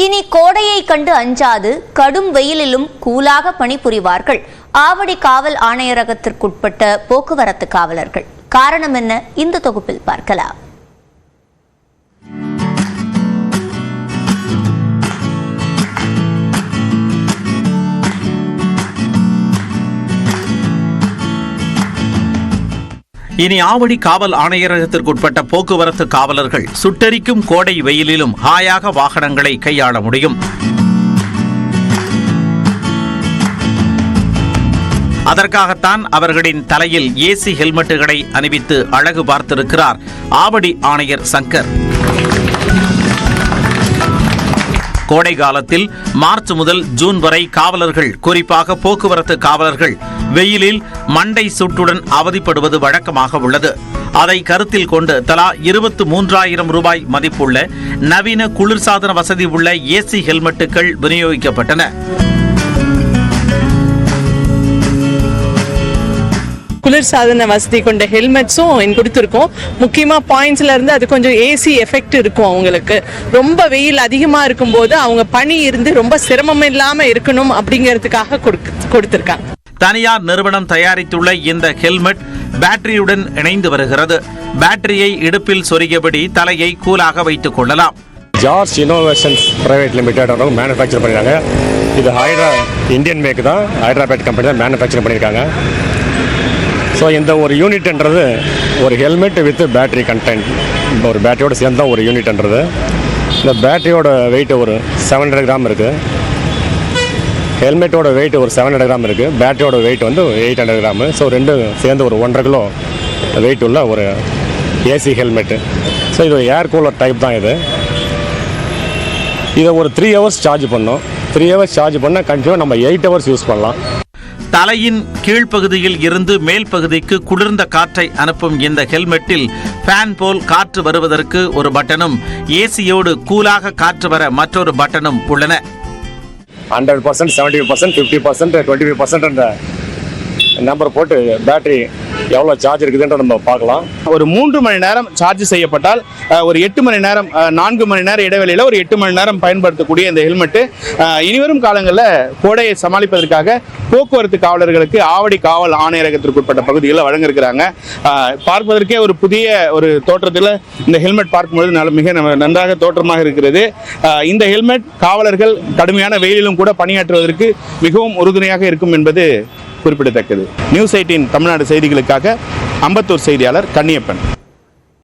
இனி கோடையை கண்டு அஞ்சாது கடும் வெயிலிலும் கூலாக பணிபுரிவார்கள் ஆவடி காவல் ஆணையரகத்திற்குட்பட்ட போக்குவரத்து காவலர்கள். காரணம் என்ன? இந்த தொகுப்பில் பார்க்கலாம். இனி ஆவடி காவல் ஆணையரகத்திற்குட்பட்ட போக்குவரத்து காவலர்கள் சுட்டெரிக்கும் கோடை வெயிலிலும் ஹாயாக வாகனங்களை கையாள முடியும். அதற்காகத்தான் அவர்களின் தலையில் ஏசி ஹெல்மெட்டுகளை அணிவித்து அழகு பார்த்திருக்கிறார் ஆவடி ஆணையர் சங்கர். கோடை காலத்தில் மார்ச் முதல் ஜூன் வரை காவலர்கள், குறிப்பாக போக்குவரத்து காவலர்கள் வெயிலில் மண்டை சூட்டுடன் அவதிப்படுவது வழக்கமாக உள்ளது. அதை கருத்தில் கொண்டு தலா 23,000 ரூபாய் மதிப்புள்ள நவீன குளிர்சாதன வசதி உள்ள ஏசி ஹெல்மெட்டுகள் விநியோகிக்கப்பட்டன. குளிர்சாதன வசதி கொண்ட ஹெல்மெட்ஸும் கொடுத்துருக்கோம். முக்கியமாக பாயிண்ட்ஸ்ல இருந்து அது கொஞ்சம் ஏசி எஃபெக்ட் இருக்கும். அவங்களுக்கு ரொம்ப வெயில் அதிகமாக இருக்கும்போது அவங்க பனி இருந்து ரொம்ப சிரமம் இல்லாமல் இருக்கணும் அப்படிங்கிறதுக்காக கொடுத்துருக்காங்க. தனியார் நிறுவனம் தயாரித்துள்ள இந்த ஹெல்மெட் பேட்டரியுடன் இணைந்து வருகிறது. பேட்டரியை இடுப்பில் சொருகியபடி தலையை கூலாக வைத்துக் கொள்ளலாம். George innovations private limited manufacture பண்ணிருக்காங்க. இது இந்தியன் மேக் தான், ஹைதராபாத் கம்பெனி தான் மேனுஃபேக்சர் பண்ணியிருக்காங்க. ஸோ இந்த ஒரு யூனிட்ன்றது ஒரு ஹெல்மெட் வித் பேட்டரி கண்டென்ட், ஒரு பேட்டரியோடு சேர்ந்து தான் ஒரு யூனிட்ன்றது. இந்த பேட்டரியோட வெயிட் ஒரு 700 கிராம் இருக்குது, ஹெல்மெட்டோட வெயிட் ஒரு 700 கிராம் இருக்குது, பேட்டரியோட வெயிட் வந்து 800 கிராமு. ஸோ ரெண்டு சேர்ந்து ஒரு 1.5 கிலோ வெயிட் உள்ள ஒரு ஏசி ஹெல்மெட்டு. ஸோ இது ஏர் கூலர் டைப் தான். இதை ஒரு 3 ஹவர்ஸ் சார்ஜ் பண்ணோம். 3 ஹவர்ஸ் சார்ஜ் பண்ணால் கண்டிப்பாக நம்ம 8 ஹவர்ஸ் யூஸ் பண்ணலாம். தலையின் கீழ்ப்பகுதியில் இருந்து மேல் பகுதிக்கு குளிர்ந்த காற்றை அனுப்பும் இந்த ஹெல்மெட்டில் ஃபேன் போல் காற்று வருவதற்கு ஒரு பட்டனும், ஏசியோடு கூலாக காற்று வர மற்றொரு பட்டனும் உள்ளன. 100%, 70%, 50%, 25% நம்பர் போட்டு பேட்டரி எவ்வளோ சார்ஜ் இருக்குதுன்ற நம்ம பார்க்கலாம். ஒரு 3 மணி நேரம் சார்ஜ் செய்யப்பட்டால் ஒரு 8 மணி நேரம், 4 மணி நேரம் இடைவெளியில் ஒரு 8 மணி நேரம் பயன்படுத்தக்கூடிய இந்த ஹெல்மெட்டு இனிவரும் காலங்களில் கோடையை சமாளிப்பதற்காக போக்குவரத்து காவலர்களுக்கு ஆவடி காவல் ஆணையரகத்திற்குட்பட்ட பகுதிகளில் வழங்கியிருக்கிறாங்க. பார்ப்பதற்கே ஒரு புதிய ஒரு தோற்றத்தில் இந்த ஹெல்மெட் பார்க்கும்பொழுது மிக நன்றாக தோற்றமாக இருக்கிறது. இந்த ஹெல்மெட் காவலர்கள் கடுமையான வெயிலிலும் கூட பணியாற்றுவதற்கு மிகவும் உறுதுணையாக இருக்கும் என்பது குறிப்பிடத்தக்கது. நியூஸ் 18 தமிழ்நாடு செய்திகளுக்காக அம்பத்தூர் செய்தியாளர் கன்னியப்பன்.